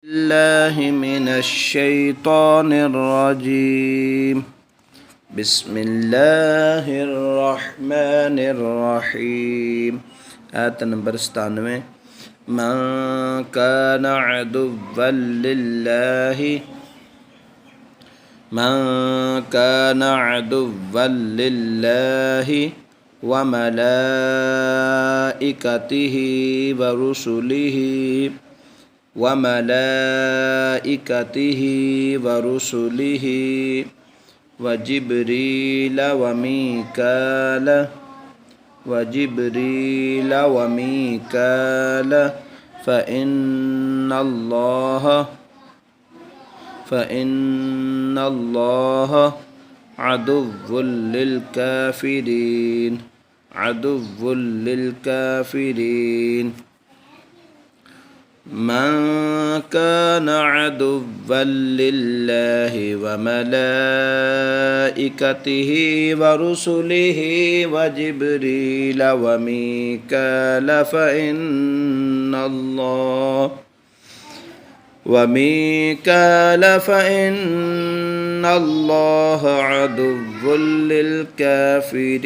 الله من الشيطان الرجيم بسم الله الرحمن الرحيم آية نمبر 97 من كان عدوا لله وملائكته ورسله وجبريل وميكال فإن الله عدو للكافرين من كان عدوا لله وملائكته ورسله وجبريل وميكال فإن الله عدو للكافرين